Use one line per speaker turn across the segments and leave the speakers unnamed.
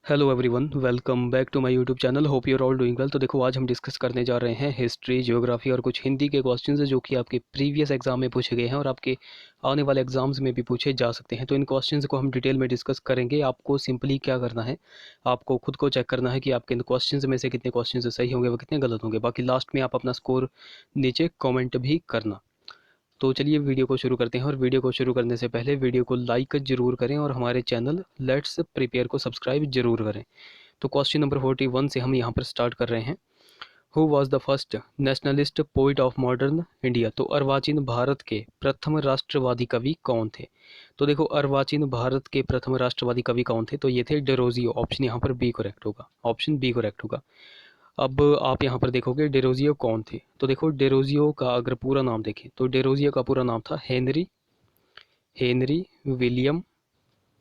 Hello everyone, welcome back to my YouTube channel. Hope you are all doing well. तो देखो, आज हम discuss करने जा रहे हैं हिस्ट्री, ज्योग्राफी और कुछ हिंदी के क्वेश्चंस जो कि आपके प्रीवियस एग्जाम में पूछे गए हैं और आपके आने वाले एग्जाम्स में भी पूछे जा सकते हैं। तो इन क्वेश्चंस को हम डिटेल में डिस्कस करेंगे। आपको सिंपली क्या करना है, आपको खुद को चेक करना है कि आपके इन क्वेश्चंस में से कितने क्वेश्चन सही होंगे व कितने गलत होंगे। बाकी लास्ट में आप अपना स्कोर नीचे कॉमेंट भी करना। तो चलिए वीडियो को शुरू करते हैं। और वीडियो को शुरू करने से पहले वीडियो को लाइक जरूर करें और हमारे चैनल लेट्स प्रिपेयर को सब्सक्राइब जरूर करें। तो क्वेश्चन नंबर 41 से हम यहाँ पर स्टार्ट कर रहे हैं। Who was the first nationalist poet of modern India. तो अर्वाचीन भारत के प्रथम राष्ट्रवादी कवि कौन थे। तो देखो, अर्वाचीन भारत के प्रथम राष्ट्रवादी कवि कौन थे, तो ये थे डेरोजियो। ऑप्शन यहाँ पर बी करेक्ट होगा, ऑप्शन बी करेक्ट होगा। अब आप यहाँ पर देखोगे डेरोजियो कौन थे। तो देखो, डेरोजियो का अगर पूरा नाम देखें तो डेरोजियो का पूरा नाम था Henry Henry William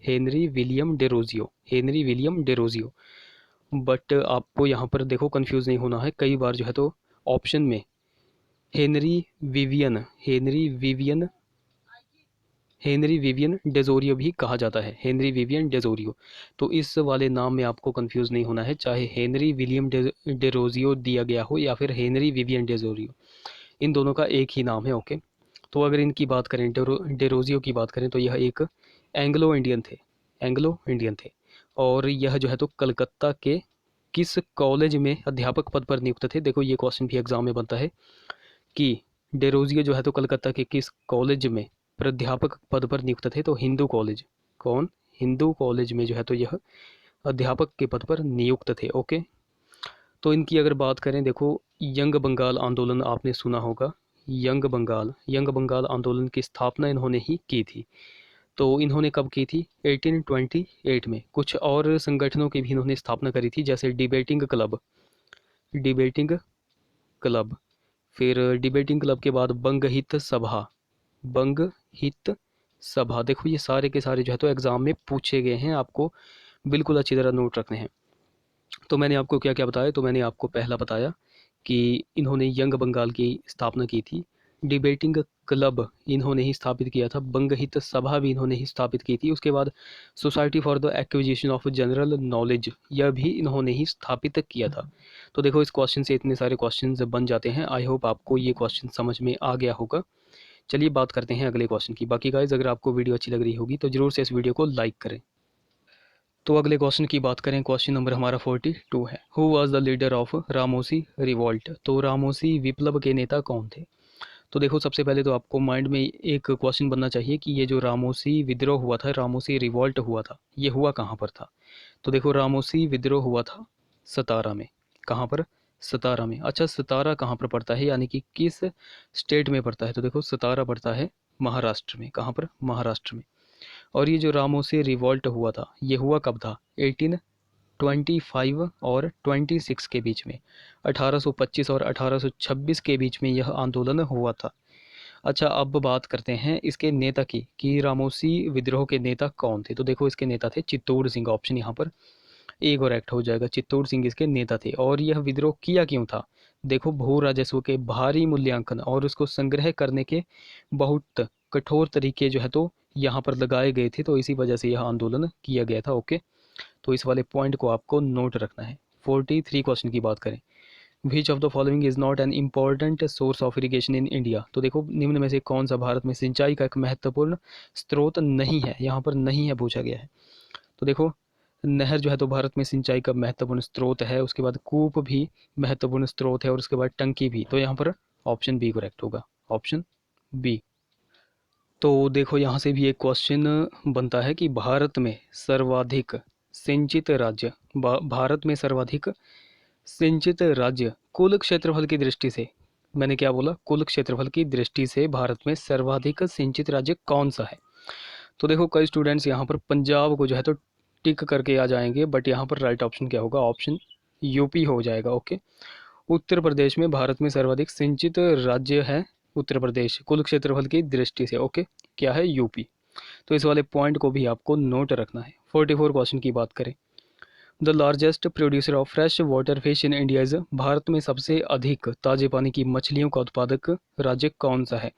Henry William Derozio, Henry William Derozio. But आपको यहाँ पर देखो कंफ्यूज नहीं होना है। कई बार जो है तो ऑप्शन में हेनरी विवियन हेनरी विवियन हेनरी विवियन डेजोरियो भी कहा जाता है, हेनरी विवियन डेजोरियो। तो इस वाले नाम में आपको कंफ्यूज नहीं होना है, चाहे हेनरी विलियम डेरोजियो दिया गया हो या फिर हेनरी विवियन डेजोरियो, इन दोनों का एक ही नाम है। ओके। तो अगर इनकी बात करें, डेरोजियो की बात करें, तो यह एक एंग्लो इंडियन थे, एंग्लो इंडियन थे। और यह जो है तो कलकत्ता के किस कॉलेज में अध्यापक पद पर नियुक्त थे। देखो, ये क्वेश्चन भी एग्जाम में बनता है कि डेरोजियो जो है तो कलकत्ता के किस कॉलेज में प्राध्यापक पद पर नियुक्त थे। तो हिंदू कॉलेज, कौन, हिंदू कॉलेज में जो है तो यह अध्यापक के पद पर नियुक्त थे। ओके। तो इनकी अगर बात करें, देखो, यंग बंगाल आंदोलन आपने सुना होगा। यंग बंगाल आंदोलन की स्थापना इन्होंने ही की थी। तो इन्होंने कब की थी, 1828 में। कुछ और संगठनों की भी इन्होंने स्थापना करी थी, जैसे डिबेटिंग क्लब। फिर डिबेटिंग क्लब के बाद बंग हित सभा। देखो, ये सारे के सारे जो है तो एग्जाम में पूछे गए हैं, आपको बिल्कुल अच्छी तरह नोट रखने हैं। तो मैंने आपको क्या क्या बताया, तो मैंने आपको पहला बताया कि इन्होंने यंग बंगाल की स्थापना की थी, डिबेटिंग क्लब इन्होंने ही स्थापित किया था, बंगहित सभा भी इन्होंने ही स्थापित की थी। उसके बाद society for the acquisition of general knowledge, यह भी इन्होंने ही स्थापित किया था। तो देखो, इस क्वेश्चन से इतने सारे क्वेश्चन बन जाते हैं। आई होप आपको ये क्वेश्चन समझ में आ गया होगा। चलिए बात करते हैं अगले क्वेश्चन की। बाकी गाइज, अगर आपको वीडियो अच्छी लग रही होगी तो जरूर से इस वीडियो को लाइक करें। तो अगले क्वेश्चन की बात करें, क्वेश्चन नंबर हमारा 42 है। Who was the leader of Ramoshi revolt. तो रामोसी विप्लव के नेता कौन थे। तो देखो, सबसे पहले तो आपको माइंड में एक क्वेश्चन बनना चाहिए कि ये जो रामोसी विद्रोह हुआ था, रामोसी रिवॉल्ट हुआ था, ये हुआ कहाँ पर था। तो देखो, रामोसी विद्रोह हुआ था सतारा में। कहाँ पर, सतारा में। अच्छा, सतारा कहाँ पर पड़ता है, यानी कि किस स्टेट में पड़ता है। तो देखो, सतारा पड़ता है महाराष्ट्र में। कहाँ पर, महाराष्ट्र में। और ये जो रामोसी रिवॉल्ट हुआ था, ये हुआ कब था, 1825 और 26 के बीच में। 1825 और 1826 के बीच में यह आंदोलन हुआ था। अच्छा, अब बात करते हैं इसके नेता की कि रामोसी विद्रोह के नेता कौन थे। तो देखो, इसके नेता थे चित्तौड़ सिंह। ऑप्शन यहाँ पर ए करेक्ट हो जाएगा, चित्तौड़ सिंह इसके नेता थे। और यह विद्रोह किया क्यों था। देखो, भू राजस्व के भारी मूल्यांकन और उसको संग्रह करने के बहुत कठोर तरीके जो है तो यहाँ पर लगाए गए थे, तो इसी वजह से यह आंदोलन किया गया था। ओके। तो इस वाले पॉइंट को आपको नोट रखना है। 43 क्वेश्चन की बात करें, which of the following is not an important source of irrigation in India. तो देखो, निम्न में से कौन सा भारत में सिंचाई का एक महत्वपूर्ण स्रोत नहीं है, यहाँ पर नहीं है पूछा गया है। तो देखो, नहर जो है तो भारत में सिंचाई का महत्वपूर्ण स्रोत है, उसके बाद कूप भी महत्वपूर्ण स्रोत है, और उसके बाद टंकी भी। तो यहाँ पर ऑप्शन बी करेक्ट होगा, ऑप्शन बी। तो देखो, यहाँ से भी एक क्वेश्चन बनता है कि भारत में सर्वाधिक सिंचित राज्य, भारत में सर्वाधिक सिंचित राज्य कुल क्षेत्रफल की दृष्टि से, मैंने क्या बोला, कुल क्षेत्रफल की दृष्टि से भारत में सर्वाधिक सिंचित राज्य कौन सा है। तो देखो, कई स्टूडेंट्स यहाँ पर पंजाब को जो है तो टिक करके आ जाएंगे, बट यहाँ पर राइट ऑप्शन क्या होगा, ऑप्शन यूपी हो जाएगा। ओके। उत्तर प्रदेश में भारत में सर्वाधिक सिंचित राज्य है उत्तर प्रदेश, कुल क्षेत्रफल की दृष्टि से। ओके, क्या है, यूपी। तो इस वाले पॉइंट को भी आपको नोट रखना है। 44 क्वेश्चन की बात करें, the largest producer of fresh water fish in India is. Bharat में सबसे अधिक ताजे पानी की मछलियों का उत्पादक राज्य कौन सा है।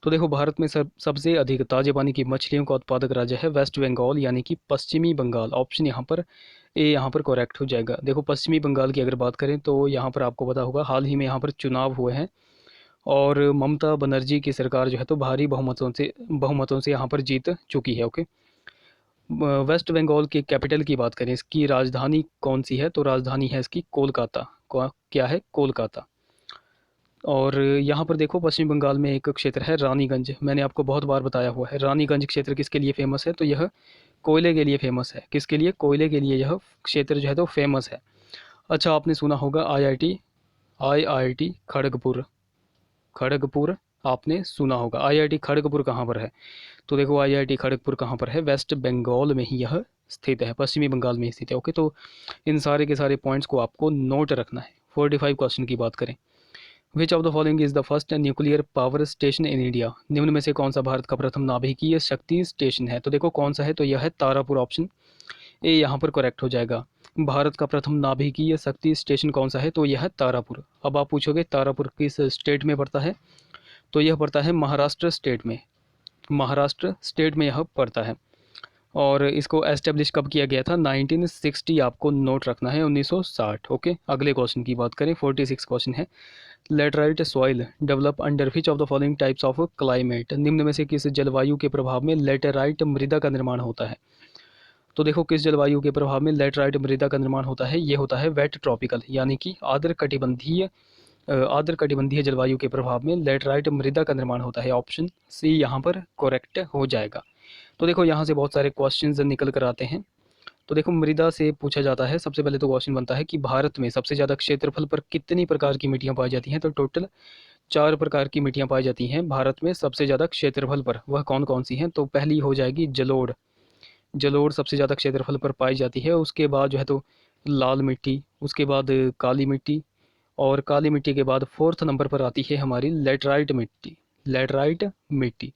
तो देखो, भारत में सबसे अधिक ताजे पानी की मछलियों का उत्पादक राज्य है वेस्ट बंगाल, यानी कि पश्चिमी बंगाल। ऑप्शन यहाँ पर ए यहाँ पर करेक्ट हो जाएगा। देखो पश्चिमी बंगाल की अगर बात करें तो यहाँ पर आपको पता होगा हाल ही में यहाँ पर चुनाव हुए हैं और ममता बनर्जी की सरकार जो है तो भारी बहुमतों से यहाँ पर जीत चुकी है। ओके, वेस्ट बंगाल की कैपिटल की बात करें, इसकी राजधानी कौन सी है, तो राजधानी है इसकी कोलकाता। क्या है? कोलकाता। और यहाँ पर देखो पश्चिम बंगाल में एक क्षेत्र है रानीगंज, मैंने आपको बहुत बार बताया हुआ है। रानीगंज क्षेत्र किसके लिए फेमस है, तो यह कोयले के लिए फेमस है। किसके लिए? कोयले के लिए यह क्षेत्र जो है तो फेमस है। अच्छा, आपने सुना होगा आईआईटी खड़गपुर। खड़गपुर आपने सुना होगा। आईआईटी खड़गपुर कहाँ पर है, तो देखो आईआईटी खड़गपुर कहाँ पर है, वेस्ट बंगाल में ही यह स्थित है, पश्चिमी बंगाल में ही स्थित है। ओके, तो इन सारे के सारे पॉइंट्स को आपको नोट रखना है। 45 क्वेश्चन की बात करें, which of the following is the first nuclear power station in India, निम्न में से कौन सा भारत का प्रथम नाभिकीय शक्ति स्टेशन है, तो देखो कौन सा है, तो यह है तारापुर। ऑप्शन ए यहाँ पर करेक्ट हो जाएगा। भारत का प्रथम नाभिकीय शक्ति स्टेशन कौन सा है, तो यह है तारापुर। अब आप पूछोगे तारापुर किस स्टेट में पड़ता है, तो यह पड़ता है महाराष्ट्र स्टेट में। महाराष्ट्र स्टेट में यह पड़ता है। और इसको एस्टेब्लिश कब किया गया था, 1960 आपको नोट रखना है, 1960। ओके, अगले क्वेश्चन की बात करें, 46 क्वेश्चन है, laterite soil develop under which of the following types of climate, निम्न में से किस जलवायु के प्रभाव में लेटेराइट मृदा का निर्माण होता है, तो देखो किस जलवायु के प्रभाव में लेटराइट मृदा का निर्माण होता है, ये होता है वेट ट्रॉपिकल, यानी कि आर्द्र कटिबंधीय जलवायु के प्रभाव में लेटराइट मृदा का निर्माण होता है। ऑप्शन सी यहाँ पर करेक्ट हो जाएगा। तो देखो यहाँ से बहुत सारे क्वेश्चंस निकल कर आते हैं। तो देखो मृदा से पूछा जाता है, सबसे पहले तो क्वेश्चन बनता है कि भारत में सबसे ज़्यादा क्षेत्रफल पर कितनी प्रकार की मिट्टियाँ पाई जाती हैं, तो टोटल 4 प्रकार की मिट्टियाँ पाई जाती हैं भारत में सबसे ज़्यादा क्षेत्रफल पर। वह कौन कौन सी हैं, तो पहली हो जाएगी जलोढ़। जलोढ़ सबसे ज़्यादा क्षेत्रफल पर पाई जाती है। उसके बाद जो है तो लाल मिट्टी, उसके बाद काली मिट्टी, और काली मिट्टी के बाद 4th नंबर पर आती है हमारी लेटराइट मिट्टी। लेटराइट मिट्टी।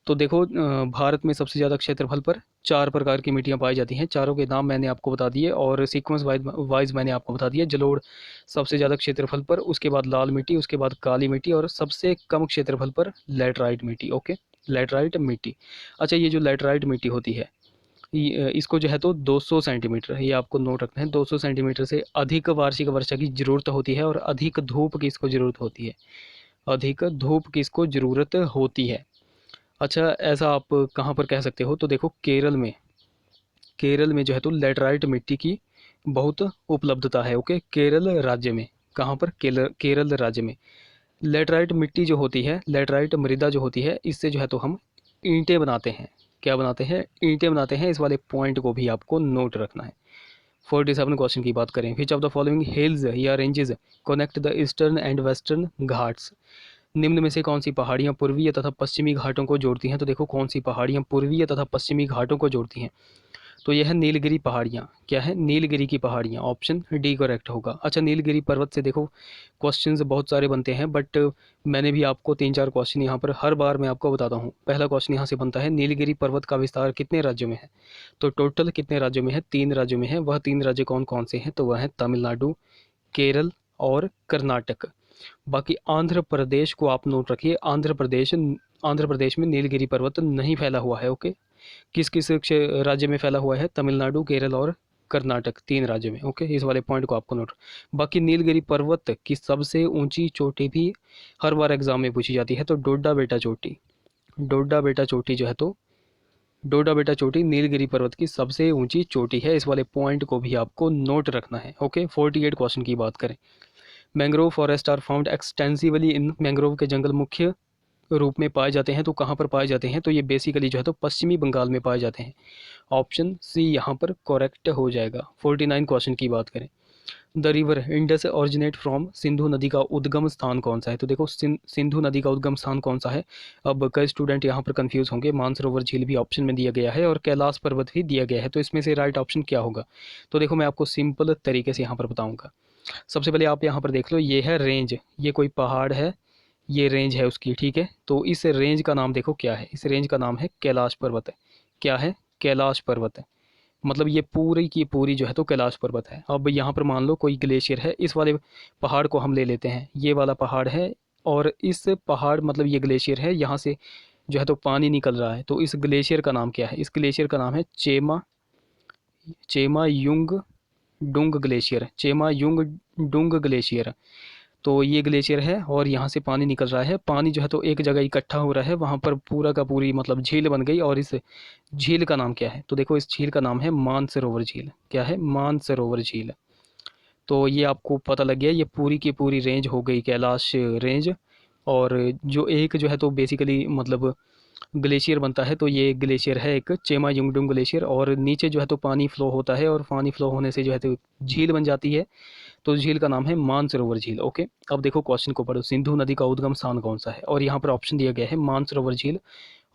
तो देखो भारत में सबसे ज़्यादा क्षेत्रफल पर 4 प्रकार की मिट्टियाँ पाई जाती हैं, चारों के नाम मैंने आपको बता दिए और सीक्वेंस वाइज मैंने आपको बता दिया। जलोढ़ सबसे ज़्यादा क्षेत्रफल पर, उसके बाद लाल मिट्टी, उसके बाद काली मिट्टी, और सबसे कम क्षेत्रफल पर लेटराइट मिट्टी। ओके, लेटराइट मिट्टी। अच्छा, ये जो लेटराइट मिट्टी होती है इसको जो है तो 200 सेंटीमीटर, ये आपको नोट रखना है, 200 सेंटीमीटर से अधिक वार्षिक वर्षा की ज़रूरत होती है, और अधिक धूप की इसको ज़रूरत होती है। अधिक धूप की इसको ज़रूरत होती है। अच्छा, ऐसा आप कहाँ पर कह सकते हो, तो देखो केरल में जो है तो लेटराइट मिट्टी की बहुत उपलब्धता है। ओके, केरल राज्य में, कहाँ पर, केरल राज्य में लेटराइट मिट्टी जो होती है, लेटराइट मृदा जो होती है, इससे जो है तो हम ईंटें बनाते हैं। क्या बनाते हैं? ईंटें बनाते हैं। इस वाले पॉइंट को भी आपको नोट रखना है। 47 क्वेश्चन की बात करें, which of the following hills या ranges connect the eastern and western Ghats, निम्न में से कौन सी पहाड़ियाँ पूर्वीय तथा पश्चिमी घाटों को जोड़ती हैं, तो देखो कौन सी पहाड़ियाँ पूर्वीय तथा पश्चिमी घाटों को जोड़ती हैं, तो यह है नीलगिरी पहाड़ियाँ। क्या है? नीलगिरी की पहाड़ियाँ। ऑप्शन डी करेक्ट होगा। अच्छा, नीलगिरी पर्वत से देखो क्वेश्चंस बहुत सारे बनते हैं, बट मैंने भी आपको 3-4 क्वेश्चन यहाँ पर हर बार मैं आपको बताता हूँ। पहला क्वेश्चन यहाँ से बनता है, नीलगिरी पर्वत का विस्तार कितने राज्यों में है, तो टोटल कितने राज्यों में है, 3 राज्यों में है। वह 3 राज्य कौन कौन से हैं, तो वह है तमिलनाडु, केरल और कर्नाटक। बाकी आंध्र प्रदेश को आप नोट रखिए, आंध्र प्रदेश में नीलगिरी पर्वत नहीं फैला हुआ है। ओके, किस किस राज्य में फैला हुआ है, तमिलनाडु, केरल और कर्नाटक, 3 राज्यों में। ओके, इस वाले पॉइंट को आपको नोट। बाकी नीलगिरी पर्वत की सबसे ऊंची चोटी भी हर बार एग्जाम में पूछी जाती है, तो डोडा बेटा चोटी। डोडा बेटा चोटी जो है तो डोडा बेटा चोटी नीलगिरी पर्वत की सबसे ऊंची चोटी है। इस वाले पॉइंट को भी आपको नोट रखना है। ओके, 48 क्वेश्चन की बात करें, mangrove forest are found extensively in, mangrove के जंगल मुख्य रूप में पाए जाते हैं, तो कहाँ पर पाए जाते हैं, तो ये बेसिकली जो है तो पश्चिमी बंगाल में पाए जाते हैं। ऑप्शन सी यहाँ पर करेक्ट हो जाएगा। 49 क्वेश्चन की बात करें, the river Indus originate from, Sindhu नदी का उद्गम स्थान कौन सा है, तो देखो सिंधु नदी का उद्गम स्थान कौन सा है। अब कई स्टूडेंट यहाँ पर कंफ्यूज होंगे, मानसरोवर झील भी ऑप्शन में दिया गया है और कैलाश पर्वत भी दिया गया है, तो इसमें से राइट ऑप्शन क्या होगा, तो देखो मैं आपको सिंपल तरीके से यहाँ पर बताऊँगा। सबसे पहले आप यहाँ पर देख लो, ये है रेंज, ये कोई पहाड़ है, ये रेंज है उसकी, ठीक है। तो इस रेंज का नाम देखो क्या है, इस रेंज का नाम है कैलाश पर्वत है। क्या है? कैलाश पर्वत है। मतलब ये पूरी की पूरी जो है तो कैलाश पर्वत है। अब यहाँ पर मान लो कोई ग्लेशियर है, इस वाले पहाड़ को हम ले लेते हैं, ये वाला पहाड़ है, और इस पहाड़ मतलब ये ग्लेशियर है, यहाँ से जो है तो पानी निकल रहा है, तो इस ग्लेशियर का नाम क्या है, इस ग्लेशियर का नाम है चेमा, चेमायुंगडुंग ग्लेशियर, चेमायुंगडुंग ग्लेशियर। तो ये ग्लेशियर है और यहाँ से पानी निकल रहा है। पानी जो है तो एक जगह इकट्ठा हो रहा है, वहाँ पर पूरा का पूरी मतलब झील बन गई। और इस झील का नाम क्या है? तो देखो इस झील का नाम है मानसरोवर झील। क्या है? मानसरोवर झील। तो ये आपको पता लग गया, ये पूरी की पूरी रेंज हो गई कैलाश रेंज। और जो एक जो है तो बेसिकली मतलब ग्लेशियर बनता है, तो ये ग्लेशियर है एक चेमायुंगडुंग ग्लेशियर। और नीचे जो है तो पानी फ्लो होता है और पानी फ्लो होने से जो है तो झील बन जाती है। तो झील का नाम है मानसरोवर झील। ओके, अब देखो क्वेश्चन को पढ़ो। सिंधु नदी का उद्गम स्थान कौन सा है? और यहाँ पर ऑप्शन दिया गया है मानसरोवर झील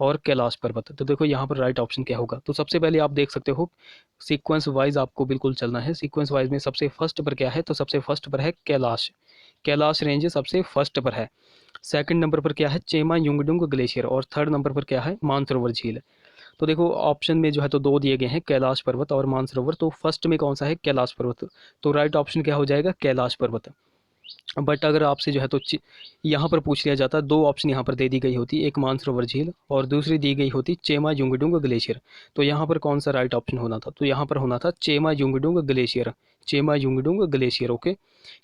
और कैलाश पर्वत। तो देखो यहाँ पर राइट ऑप्शन क्या होगा? तो सबसे पहले आप देख सकते हो सीक्वेंस वाइज आपको बिल्कुल चलना है। सीक्वेंस वाइज में सबसे फर्स्ट पर क्या है? तो सबसे फर्स्ट पर है कैलाश, कैलाश रेंज सबसे फर्स्ट पर है। सेकंड नंबर पर क्या है? चेमायुंगडुंग ग्लेशियर। और थर्ड नंबर पर क्या है? मानसरोवर झील। तो देखो ऑप्शन में जो है तो दो दिए गए हैं, कैलाश पर्वत और मानसरोवर। तो फर्स्ट में कौन सा है? कैलाश पर्वत। तो राइट ऑप्शन क्या हो जाएगा? कैलाश पर्वत। बट अगर आपसे जो है तो यहाँ पर पूछ लिया जाता, दो ऑप्शन यहाँ पर दे दी गई होती, एक मानसरोवर झील और दूसरी दी गई होती चेमायुंगडुंग ग्लेशियर। तो यहाँ पर कौन सा राइट ऑप्शन होना था? तो यहाँ पर होना था Chemayungdung glacier, Chemayungdung glacier. Okay,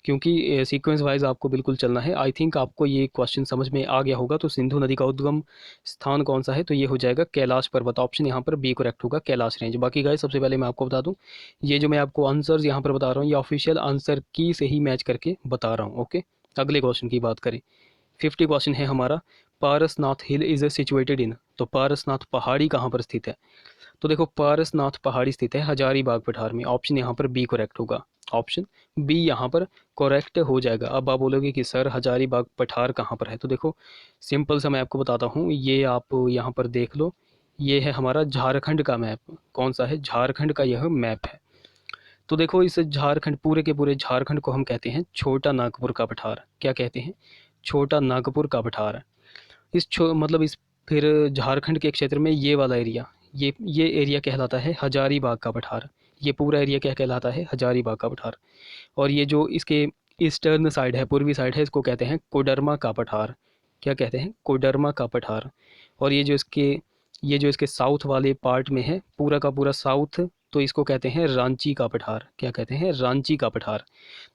क्योंकि सीक्वेंस वाइज आपको बिल्कुल चलना है। आई थिंक आपको ये क्वेश्चन समझ में आ गया होगा। तो सिंधु नदी का उद्गम स्थान कौन सा है? तो ये हो जाएगा कैलाश पर्वत। ऑप्शन यहाँ पर बी करेक्ट होगा, कैलाश रेंज। बाकी गाइस सबसे पहले मैं आपको बता दूं, ये जो मैं आपको आंसर्स यहाँ पर बता रहा हूँ ये ऑफिशियल आंसर की से ही मैच करके बता रहा हूँ। ओके, अगले क्वेश्चन की बात करें। 50 क्वेश्चन है हमारा, पारसनाथ हिल इज सिचुएटेड इन। तो पारसनाथ पहाड़ी कहाँ पर स्थित है? तो देखो पारसनाथ पहाड़ी स्थित है हजारीबाग पठार में। ऑप्शन यहाँ पर बी करेक्ट होगा, ऑप्शन बी यहाँ पर करेक्ट हो जाएगा। अब आप बोलोगे कि सर हजारीबाग पठार कहाँ पर है? तो देखो सिंपल सा मैं आपको बताता हूँ, ये आप यहाँ पर देख लो, ये है हमारा झारखंड का मैप। कौन सा है? झारखंड का यह मैप है। तो देखो इस झारखंड, पूरे के पूरे झारखंड को हम कहते हैं छोटा नागपुर का पठार। क्या कहते हैं? छोटा नागपुर का पठार। मतलब इस फिर झारखंड के क्षेत्र में ये वाला एरिया, ये एरिया कहलाता है हजारीबाग का पठार। ये पूरा एरिया क्या कहलाता है? हजारीबाग का पठार। और ये जो इसके ईस्टर्न साइड है, पूर्वी साइड है, इसको कहते हैं कोडरमा का पठार। क्या कहते हैं? कोडरमा का पठार। और ये जो इसके साउथ वाले पार्ट में है, पूरा का पूरा साउथ, तो इसको कहते हैं रांची का पठार। क्या कहते हैं? रांची का पठार।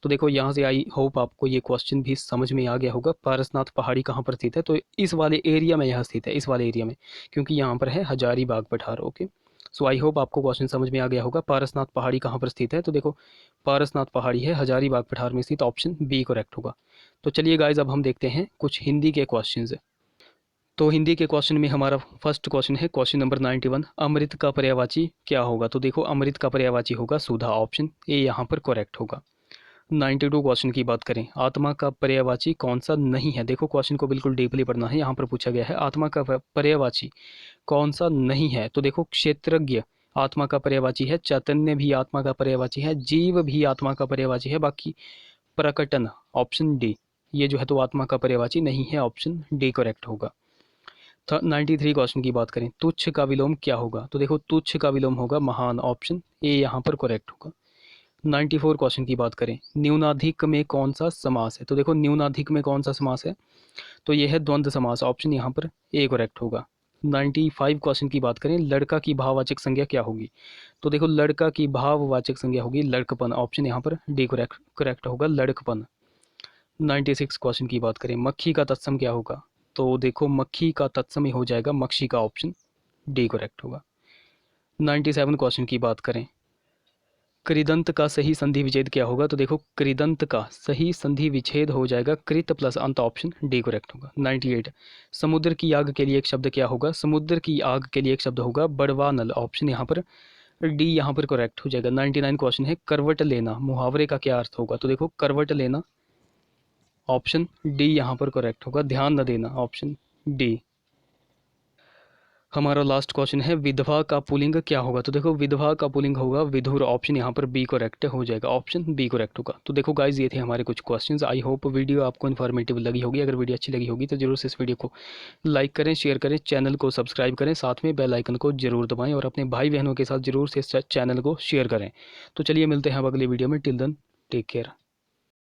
तो देखो यहाँ से आई होप आपको ये क्वेश्चन भी समझ में आ गया होगा। पारसनाथ पहाड़ी कहाँ पर स्थित है? तो इस वाले एरिया में यह स्थित है, इस वाले एरिया में, क्योंकि यहाँ पर है हजारीबाग पठार। ओके, सो आई होप आपको क्वेश्चन समझ में आ गया होगा। पारसनाथ पहाड़ी कहाँ पर स्थित है? तो देखो पारसनाथ पहाड़ी है हजारीबाग पठार में स्थित। ऑप्शन बी करेक्ट होगा। तो चलिए गाइज अब हम देखते हैं कुछ हिंदी के क्वेश्चंस। तो हिंदी के क्वेश्चन में हमारा फर्स्ट क्वेश्चन है क्वेश्चन नंबर 91, अमृत का पर्यायवाची क्या होगा? तो देखो अमृत का पर्यायवाची होगा सुधा। ऑप्शन ए यहाँ पर करेक्ट होगा। 92 क्वेश्चन की बात करें, आत्मा का पर्यायवाची कौन सा नहीं है? देखो क्वेश्चन को बिल्कुल डीपली पढ़ना है। यहाँ पर पूछा गया है आत्मा का पर्यायवाची कौन सा नहीं है? तो देखो क्षेत्रज्ञ आत्मा का पर्यायवाची है, चैतन्य भी आत्मा का पर्यायवाची है, जीव भी आत्मा का पर्यायवाची है, बाकी प्रकटन ऑप्शन डी, ये जो है तो आत्मा का पर्यायवाची नहीं है। ऑप्शन डी करेक्ट होगा। 93 क्वेश्चन की बात करें, तुच्छ का विलोम क्या होगा? तो देखो तुच्छ का विलोम होगा महान। ऑप्शन ए यहाँ पर करेक्ट होगा। 94 क्वेश्चन की बात करें, न्यूनाधिक में कौन सा समास है? तो देखो न्यूनाधिक में कौन सा समास है? तो यह है द्वंद्व समास। ऑप्शन यहाँ पर ए करेक्ट होगा। 95 क्वेश्चन की बात करें, लड़का की भाववाचक संज्ञा क्या होगी? तो देखो लड़का की भाववाचक संज्ञा होगी लड़कपन। ऑप्शन यहाँ पर डी करेक्ट होगा, लड़कपन। 96 क्वेश्चन की बात करें, मक्खी का तत्सम क्या होगा? तो देखो मक्खी का तत्सम हो जाएगा मक्षी का। ऑप्शन डी करेक्ट होगा। 97 क्वेश्चन की बात करें, कृदंत का सही संधि विच्छेद क्या होगा? तो देखो कृदंत का सही संधि विच्छेद हो जाएगा कृत प्लस अंत। ऑप्शन डी करेक्ट होगा। 98, समुद्र की आग के लिए एक शब्द क्या होगा? समुद्र की आग के लिए एक शब्द होगा बड़वानल। ऑप्शन यहाँ पर डी यहाँ पर करेक्ट हो जाएगा। 99 क्वेश्चन है, करवट लेना मुहावरे का क्या अर्थ होगा? तो देखो करवट लेना, ऑप्शन डी यहाँ पर करेक्ट होगा, ध्यान न देना। Option D. हमारा लास्ट क्वेश्चन है, विधवा का पुल्लिंग क्या होगा? तो देखो विधवा का पुल्लिंग होगा विधुर। ऑप्शन यहाँ पर बी करेक्ट हो जाएगा। ऑप्शन बी करेक्ट होगा। तो देखो गाइज ये थे हमारे कुछ क्वेश्चंस। आई होप वीडियो आपको इन्फॉर्मेटिव लगी होगी। अगर वीडियो अच्छी लगी होगी तो जरूर से इस वीडियो को लाइक करें, शेयर करें, चैनल को सब्सक्राइब करें, साथ में बेल आइकन को जरूर दबाएं और अपने भाई बहनों के साथ जरूर से इस चैनल को शेयर करें। तो चलिए मिलते हैं अब अगली वीडियो में। Till then take care.